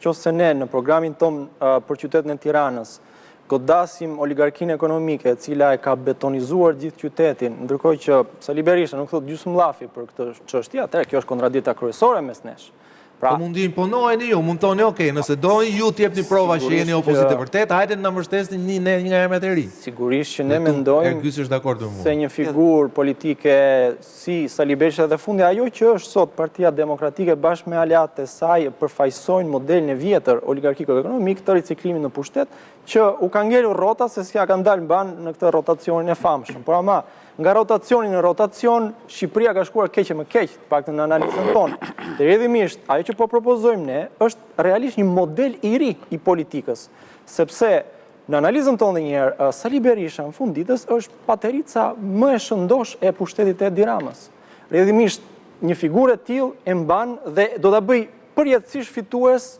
nëse ne në programin ton për qytetin e Tiranës godasim oligarkinë ekonomike, e cila e ka betonizuar gjithë qytetin, ndërkohë që Sali Berisha nuk thot gjysmëllafi për këtë çështje, atëherë kjo është kontradikta kryesore mes nesh. Po mund të imponojeni ju, mund të thoni, okay, nëse doni ju t'jepni prova që jeni opozitë e vërtet, hajde të na mbështesni një nga emrat e ri. Sigurisht që ne mendojmë se një figurë politike si Sali Berisha dhe fundi ajo që është sot Partia Demokratike bashkë me aleatë e saj përfaqësojnë modelin e vjetër oligarkiko-ekonomik të riciklimit në pushtet, që u ka ngelur rrota se s'ja kanë dalë mban në këtë rotacionin e famshëm. Por ama nga rotacioni në rotacion, Shqipëria ka shkuar keq e më keq, paktën në analizën tonë. Rrjedhimisht, ajo që po propozojmë ne është realisht një model i ri i politikës, sepse në analizën tonë dhe njëherë, Sali Berisha në fund ditës është paterica më e shëndosh e pushtetit e Edi Ramës. Rrjedhimisht, një figurë e tillë e mban dhe do ta bëj përjetësisht fitues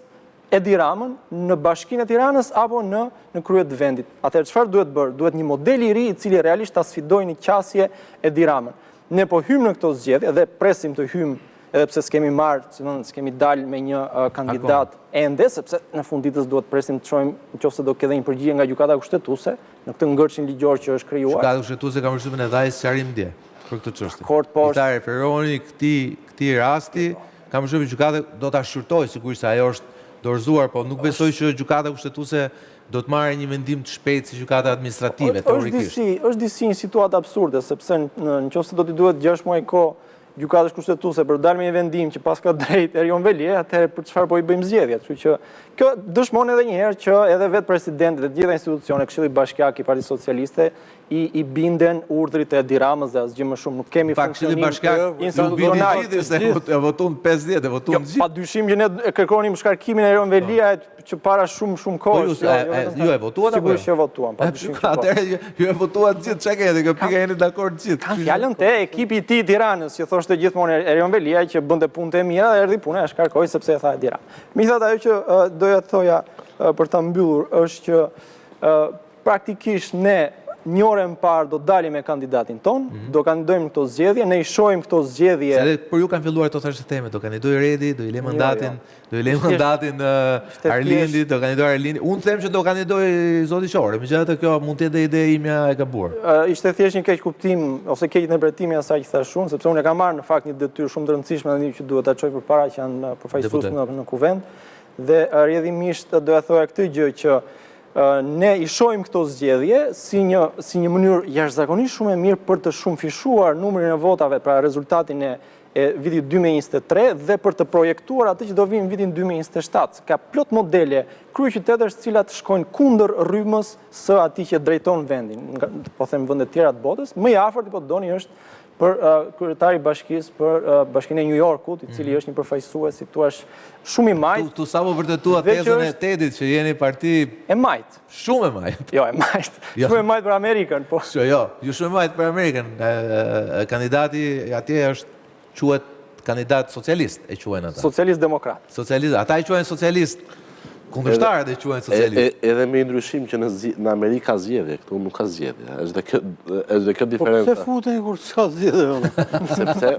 Edi Ramën në Bashkinë e Tiranës apo në krye të vendit. Atëherë çfarë duhet bërë? Duhet një model i ri i cili realisht ta sfidojë një qasje Edi Ramën. Ne po hymë në këto zgjedhje dhe presim të hymë edhe pse s'kemi marrë, s'kemi dalë me një kandidat ende, sepse në fund ditës duhet presim të shohim nëse do ketë një përgjigje nga gjykata kushtetuese në këtë ngërçin ligjor që është krijuar. Gjykata kushtetuese ka përshtypjen e dhajës sqarim dje për këtë çështje. Ata referoheni këtij rasti, ka përshtypjen gjykata do ta shqyrtojë sigurisht se ajo është dorëzuar, po nuk besoj që gjykata kushtetuese do të marrë një vendim të shpejtë si gjykata administrative, teorikisht. Është disi një situatë absurde, sepse nëse do t'i duhet 6 muaj kohë gjykatës kushtetuese për dalë me një vendim që pas ka drejt Erion Velie, atëherë për çfarë po i bëjmë zgjedhjet? Kështu që kjo dëshmon edhe një herë që edhe vetë presidenti dhe të gjitha institucionet, Këshilli Bashkiak i Partisë Socialiste i binden urdhrit e Edi Ramës dhe asgjë më shumë. Nuk kemi funksionim institucional. E votuan 50, e votuan gjithë. Padyshim që ne kërkonim shkarkimin e Erion Velia që para shumë kohë. Ju e votuat apo? Sigurisht që votuam. Atëherë ju e votuat gjithë, çka keni, kjo pika jeni dakord gjithë. Kanë fjalën te ekipi i tij i Tiranës, që thoshte gjithmonë Erion Velia që bënte punë e mira dhe erdhi puna e shkarkoi sepse e tha Edi Rama. Megjithatë ajo që doja të thoja për ta mbyllur është që praktikisht ne një orë më parë do dalim me kandidatin ton, do kandidojmë këto zgjedhje, ne i shohim këto zgjedhje. Se për ju kanë filluar të thashë teme, do kandidoj Redi, do i lë mandatin Arlindit, do kandidoj Arlindit. Unë them që do kandidoj zoti Qore, megjithatë kjo mund të jetë ide imja e gabuar. Ishte thjesht një keq kuptim ose keq interpretimi asaj që thash unë, sepse unë e kam marrë në fakt një detyrë shumë të rëndësishme dhe që duhet ta çoj përpara që janë përfaqësues në kuvend, dhe rrjedhimisht doja thoja këtë gjë që ne i shohim këto zgjedhje si një mënyrë jashtëzakonisht shumë e mirë për të shumëfishuar numrin e votave, pra rezultatin e vitit 2023 dhe për të projektuar atë që do vinë në vitin 2027. Ka plot modele kryeqytetësh të cilat shkojnë kundër rrymës së atij që drejton vendin. Po them vende të tjera të botës, më i afërt po doni është për kryetari i bashkisë për bashkinë e New Yorkut, i cili është një përfaqësues, si thua, shumë i majt. Tu sapo vërtetua tezën e Tedit që jeni parti e majt. Shumë e majt. Jo, e majt. Shumë e majt për Amerikën, po. Jo, ju shumë e majt për Amerikën. Kandidati atje quhet kandidat socialist, e quhen ata. Socialist demokrat. Socialist, ata e quhen socialist. Kundërshtarët e quhen socialist. Edhe me ndryshim që në Amerikë ka zgjedhje, këtu nuk ka zgjedhje. Është dhe kjo diferenca. Po pse futeni kur s'ka zgjedhje?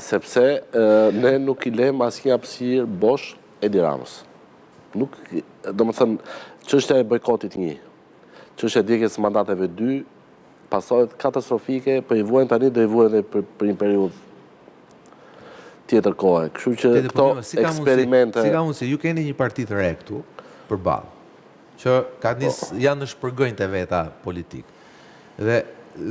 Sepse ne nuk i lëm asnjë hapësirë bosh Edi Ramës. Nuk, domethënë, çështja e bojkotit 1, çështja e djegjes së mandateve 2, pasojat katastrofike, po i vuajnë tani do i vuajnë edhe për një periudhë tjetër kohë. Kështu që këto eksperimente... Si ka mundësi, ju keni një parti të re këtu, përballë, që janë në shpërgojnë të veta politikë. Dhe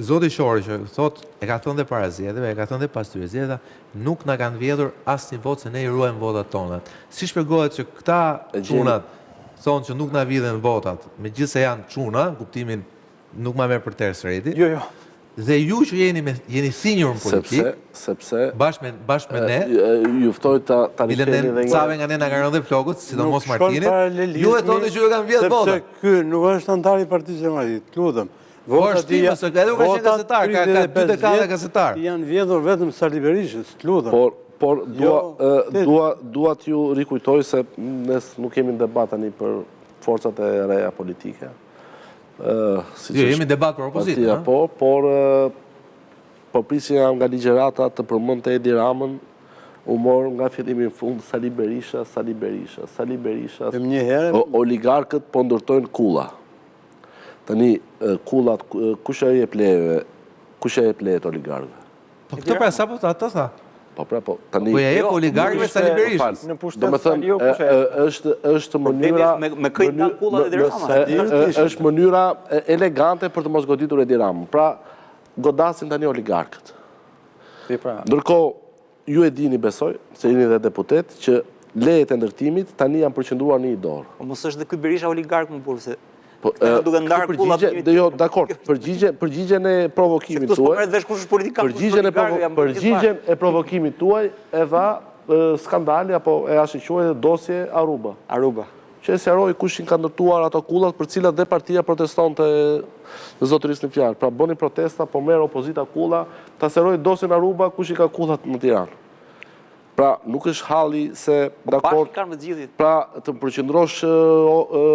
zoti Qori që thot, e ka thënë dhe para zgjedhjeve, e ka thënë dhe pas tyre zgjedhjeve, nuk na kanë vjedhur asnjë votë se ne i ruajmë votat tona. Si shpjegohet që këta çunat thonë që nuk na vidhen votat, megjithëse janë çuna, kuptimin nuk ma merr për tërë Redi? Jo. Dhe ju që jeni thinjur në politikë, sepse bashkë me ne, ju ftoj ta risheni dhe një... Cave nga ne nga rënë dhe flokut, sidomos Martinit, ju e thoni që ju kanë vjedhë vota. Sepse ky nuk është antar i Partisë Demokratike, të lutem. Po është ti, mësë edhe u ka qenë gazetar, ka 2 dekada gazetar. Janë vjedhur vetëm Sali Berishës, të lutem. Por dua t'ju rikujtoj se ne nuk kemi debat tani për forcat e reja politike. Jemi debat për opozitë, por prisin nga ligjërata të përmendte Edi Ramën u morë nga fillimi në fund Sali Berisha. Oligarkët po ndërtojnë kulla. Tani, kullat, kush e jep lejet oligarkëve? Po këtë pra sa po të atë tha? Po pra, po. Tani... Po ja jep oligarkëve Sali Berishës. Në pushtet Saliu, kush e? është mënyra... Me këtë nga kullat e Edi Rama. është mënyra elegante për të mos goditur Edi Ramën. Pra, godasin tani oligarkët. Ndërkohë, ju e dini besoj, se jeni dhe deputet, që lejet e ndërtimit tani janë përqendruar në një dorë. Po mos është dhe ky Berisha oligark më burë, se duke ndarë kullat... Jo, dakord, përgjigjen e provokimit tuaj... Përgjigjen e provokimit tuaj e dha skandali, apo e ashiqoi dosje Aruba. Që e sjaroj kushin ka ndërtuar ato kullat për cilat dhe partia protestonte në zotërisë në fjalë. Pra bëni protesta, po merr opozita kulla, ta sjaroj dosjen Aruba kush i ka kullat në Tiranë. Pra nuk është halli se dakord. Pra të përqendrosh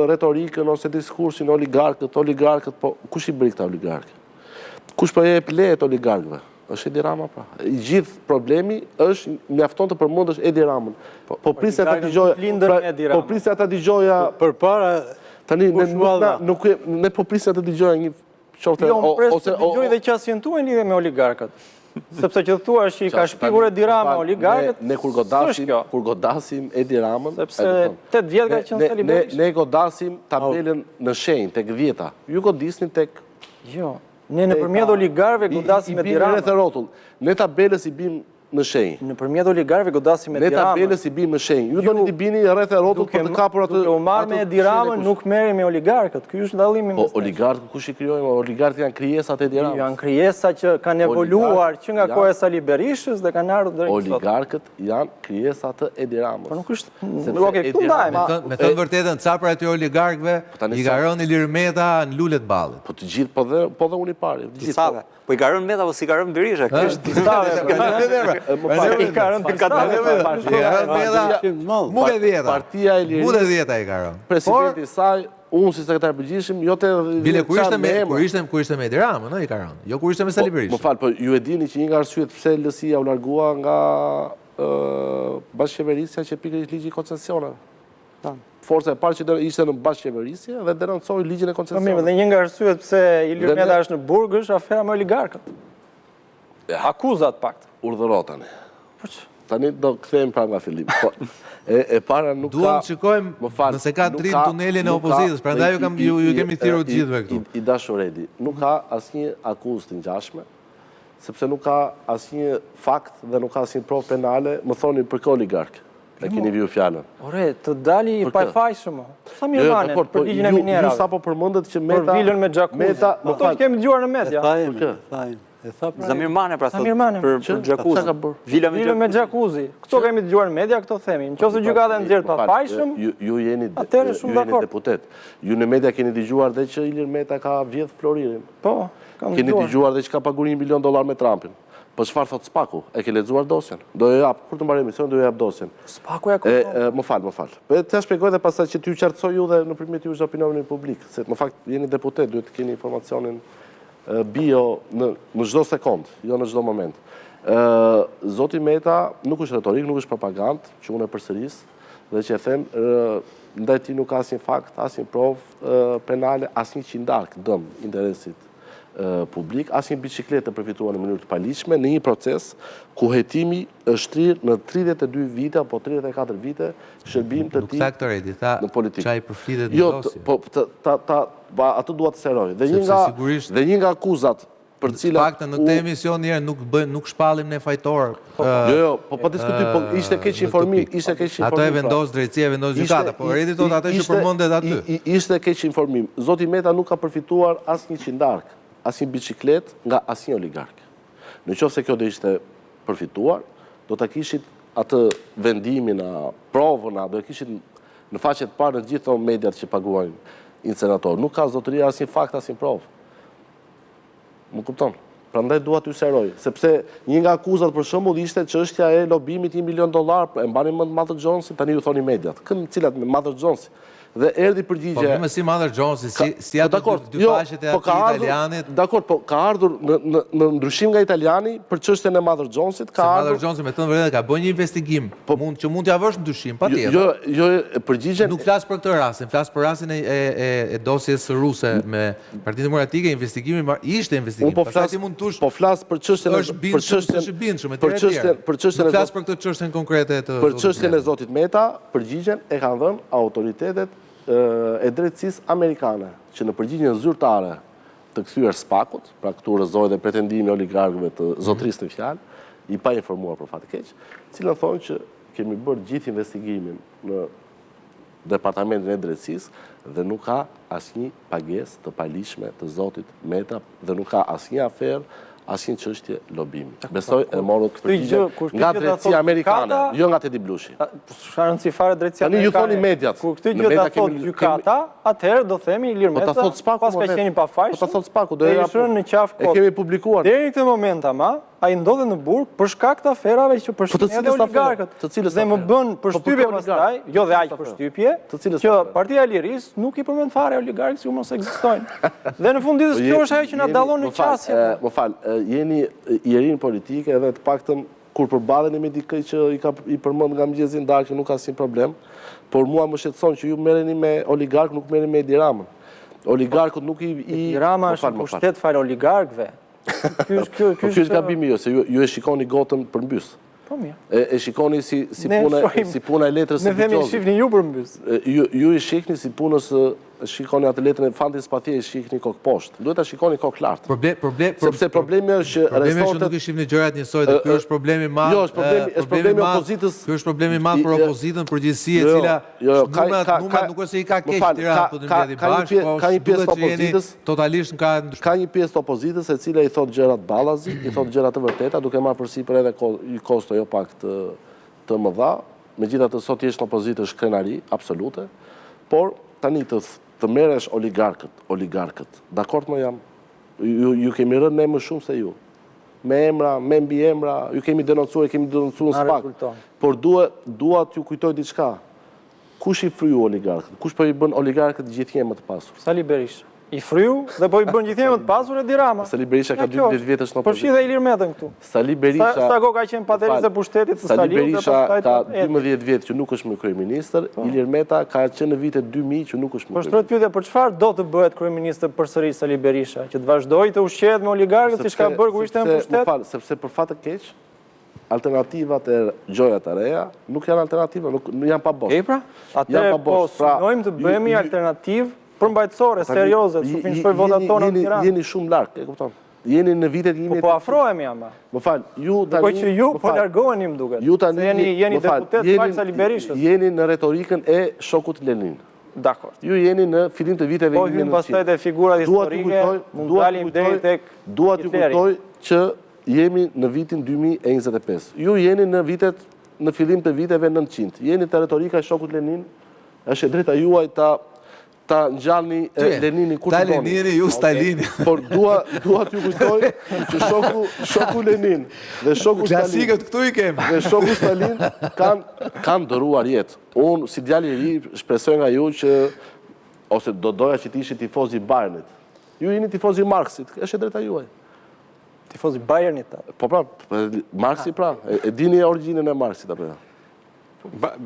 retorikën ose diskursin oligarkët, po kush i bëri këta oligarkë? Kush po jep lejet oligarkëve? Është Edi Rama, pra. I gjithë problemi është mjafton të përmendesh Edi Ramën. Po prisja ta dëgjoja përpara tani ne po prisja të dëgjoja një qoftë ose dëgjoj dhe qasjen tuaj lidhe me oligarkët. Sepse që thua është që i ka shpikur Edi Rama oligarkët. Ne kur godasim Edi Ramën, sepse 8 vjet ka qenë Sali Berisha. Ne godasim tabelën në shenjë tek 10-ta. Ju godisni tek Jo. Ne nëpërmjet oligarëve godasim Edi Ramën. Ne tabelës i bim në shenjë. Nëpërmjet oligarëve godasim Edi Ramën. Ne tabelës i bim në shenjë. Ju doni të bini rreth e rrotullt për të kapur atë. Duke u marrë me Edi Ramën nuk merrem me oligarkët. Ky është dallimi mes. Po oligarkët kush i krijojnë? Oligarkët janë krijesat e Edi Ramës. Janë krijesa që kanë evoluar që nga koha e Sali Berishës dhe kanë ardhur deri sot. Oligarkët janë krijesa të Edi Ramës. Po nuk është. Okej, këtu ndajmë. Me thënë vërtetën, ca për aty oligarkëve i ka rënë Ilir Meta në lulet ballit. Po të gjithë, po dhe unë i pari. Po i ka rënë Meta, po si ka rënë Berisha? Partia e Lirisë, presidenti i saj, unë si sekretar përgjithshëm, jo të... Bile, kur ishte me Edi Ramën, i ka rënë, jo kur ishte me Sali Berisha. Më falë, po ju e dini që një nga arsyet pse LSI-ja u largua nga bashkëqeverisja që pikërisht ligji i koncesioneve. Forca e parë që ishte në bashkëqeverisje dhe denoncoi ligjin e koncesioneve. Dhe një nga arsyet pse Ilir Meta është në burg është afera me oligarkët. Akuzat pakt. Urdhëro tani. Tani do kthehemi pra nga fillim. E para nuk ka... Duam të shikojmë nëse ka dritë tunelin e opozitës, prandaj ju kemi thirrur të gjithëve këtu. I dashur Edi, nuk ka asnjë akuzë të ngjashme, sepse nuk ka asnjë fakt dhe nuk ka asnjë provë penale, më thoni për kë oligark. E keni viju fjalën. Ore, të dali i pafajshëm. Sa mirëmanen për ligjin e minerave. Ju sapo përmendet që Meta... Për vilën me Xhakuzi. Ato që kemi dëgjuar në media. Zamir Mane pra thot për Xhakuzi. Vilën me Xhakuzi. Këto kemi dëgjuar në media, këto themi. Nëse gjykata nxjerr pafajshëm, ju jeni deputet. Ju në media keni dëgjuar dhe që Ilir Meta ka vjedh Floririn. Po, kam dëgjuar. Keni dëgjuar dhe që ka paguar $1 milion me Trumpin. Po çfarë thot Spaku? E ke lexuar dosjen? Do e jap, kur të mbaroj emisionin do e jap dosjen. Spaku ja kupton. Më fal. Po t'ja shpjegoj dhe pastaj që t'ju qartësoj ju dhe nëpërmjet jush opinionin publik, se në fakt jeni deputet, duhet të keni informacionin bio në çdo sekond, jo në çdo moment. Zoti Meta nuk është retorik, nuk është propagandë, që unë e përsëris, dhe që e them, ndaj tij nuk ka asnjë fakt, asnjë provë penale, asnjë qindark dëm interesit publik, asnjë biçikletë të përfituar në mënyrë të paligjshme në një proces ku hetimi është thirrur në 32 vite apo 34 vite shërbim të tij në politikë. Çai përflitet në dosje. Po atë dua të seroj. Dhe një nga akuzat për të cilat paktën në këtë emision njerë nuk shpallim ne fajtor. Jo, po diskutoj, po ishte keq informim, Ato e vendos drejtësia, vendos gjykata, po Redi thot atë që përmendet aty. Ishte keq informim. Zoti Meta nuk ka përfituar asnjë qindark, asnjë biçikletë nga asnjë oligark. Në qoftë se kjo do ishte përfituar, do ta kishit atë vendimin, provën, do e kishit në faqet parë në të gjitha mediat që paguajnë incenator. Nuk ka zotëria asnjë fakt, asnjë provë. Më kupton? Prandaj dua t'ju sqaroj, sepse një nga akuzat për shembull ishte çështja e lobimit $1 milion, e mbani mend Mother Jonesi, tani ju thoni mediat. Cilat me Mother Jonesi? dhe erdhi përgjigje... Po, me si Mother Jones, si ato dy faqet e ati italianit... Dakor, po, ka ardhur në ndryshim nga italiani për çështjen e Mother Jonesit, ka ardhur... Mother Jones, me të vërtetë, ka bërë një investigim, që mund t'ja vësh ndryshim, patjetër. Jo, përgjigjen... Nuk flas për këtë rastin, flas për rastin e dosjes ruse me Partinë Demokratike, investigimi ishte investigim. Po flas për çështjen për çështjen e zotit Meta, përgjigjen e kanë dhënë autoritetet e drejtësisë amerikane, që në përgjigjen zyrtare të kthyer SPAK-ut, pra këtu rrëzohet dhe pretendimi oligarkëve të zotrisë në fjalë, i pa informuar për fat të keq, cilën thonë që kemi bërë gjithë investigimin në Departamentin e Drejtësisë dhe nuk ka asnjë pagesë të palishme të zotit Meta dhe nuk ka asnjë aferë, asnjë çështje lobimi. Besoj e morët këtë përgjigje nga drejtësia amerikane, jo nga Tedi Blushi. Çfarë rëndësi fare drejtësia amerikane? Tani ju thoni mediat. Kur këtë gjë ta thotë gjykata, atëherë do themi Ilir Meta, pas ka qenë pa fajshëm. Po ta thot SPAK-u, do në qafë e kemi publikuar. Deri në këtë moment ama, ai ndodhet në burg për shkak të aferave që përshtypin edhe oligarkët. Dhe më bën përshtypje pastaj, jo dhe aq përshtypje, që Partia e Lirisë nuk i përmend fare oligarkët si mos ekzistojnë. Dhe në fund ditës kjo është ajo që na dallon në qasje. Më fal, jeni i rinë politike edhe të paktën kur përballeni me dikë që i përmend nga mëngjesi ndarkë nuk ka asnjë problem, por mua më shqetëson që ju merreni me oligark, nuk merreni me Edi Ramën. Oligarkët nuk Edi Rama është pushtet fal oligarkëve. Ky është gabimi jo, se ju e shikoni gotën përmbys. Po mirë. E shikoni si puna e letrës së Bigjozit. Ne themi shihni ju përmbys. Ju i shihni si punës shikoni atë letrën e Fanti Spathie i shihni kokë poshtë. Duhet ta shikoni kokë lart. Sepse problemi është që resortet nuk i shihni gjërat njësoj dhe ky është problemi i madh. Jo, është problemi i opozitës. Ky është problemi i madh për opozitën përgjithësi e cila numrat nuk është se i ka keq Tirana për të mbledhur bashkë, po ka një pjesë të opozitës totalisht ka një pjesë të opozitës e cila i thot gjërat ballazi, i thot gjëra të vërteta, duke marrë përsipër edhe kosto jo pak të mëdha. Megjithatë sot jesh në opozitë është krenari absolute, por tani të merresh oligarkët. Dakord më jam. Ju kemi rënë ne më shumë se ju. Me emra, me mbi emra, ju kemi denoncuar në SPAK. Por dua t'ju kujtoj diçka. Kush i fryu oligarkët? Kush po i bën oligarkët gjithnjë më të pasur? Sali Berisha. I fryu dhe po i bën gjithnjë më të pasur Edi Rama. Sali Berisha ka 12 vjetësh në opozitë. Po shi dhe Ilir Metën këtu. Sali Berisha sa ka qenë padelis e pushtetit të Stalit. Sali Berisha ka 12 vjet që nuk është më kryeministër, Ilir Meta ka qenë në vitet 2000 që nuk është më kryeministër. Po shtrojt pyetja për çfarë do të bëhet kryeministër përsëri Sali Berisha, që të vazhdojë të ushqehet me oligarkët siç ka bërë kur ishte në pushtet? Sepse për fat të keq, alternativat e gjojat të reja nuk janë alternativa, nuk janë pa bosh. Pra, atëherë po synojmë të bëhemi alternativë përmbajtësore, serioze, të sufishoj votat tona në Tiranë. Jeni shumë larg, e kupton? Jeni në vitet 2000. Po afrohemi ama. Më fal, ju tani. Po që ju po largoheni më duket. Ju tani jeni deputet fal Sali Berishës. Jeni në retorikën e shokut Lenin. Dakor. Ju jeni në fillim të viteve 1900. Po hyn pastaj te figurat historike, mund dalim deri tek. Dua t'ju kujtoj që jemi në vitin 2025. Ju jeni në fillim të viteve 900. Jeni te retorika e shokut Lenin. Është e drejta juaj ta ngjallni Leninin kur të doni. Ta Lenini, ju Stalini. Por dua t'ju kujtoj që shoku Lenin dhe shoku Stalin. Klasikët këtu i kemi. Dhe shoku Stalin kanë dëruar jetë. Unë si djalë i ri shpresoj nga ju që ose do doja që të ishi tifoz i Bayernit. Ju jeni tifoz i Marxit, është e drejta juaj. Tifoz i Bayernit. Po pra, Marxi pra, e dini origjinën e Marxit apo jo?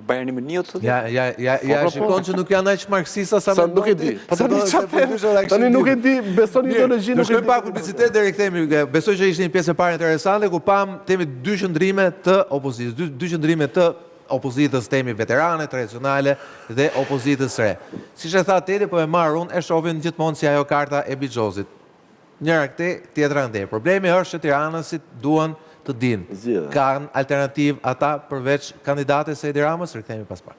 Bayerni më një të Ja shikon që nuk janë aq marksista sa më nuk e di. Tani nuk e di, besoni ideologjinë nuk e di. Ne shkojmë pak publicitet deri kthehemi. Besoj që ishte një pjesë e parë interesante ku temi dy qëndrime të opozitës, dy qëndrime të opozitës temi veterane, tradicionale dhe opozitës re. Siç e tha Tedi, po e marr unë, e shohin gjithmonë si ajo karta e Bigjozit. Njëra këtej, tjetra ndej. Problemi është që tiranësit duan të dinë. Kanë alternativë ata përveç kandidates së Edi Ramës, rikthehemi pas pak.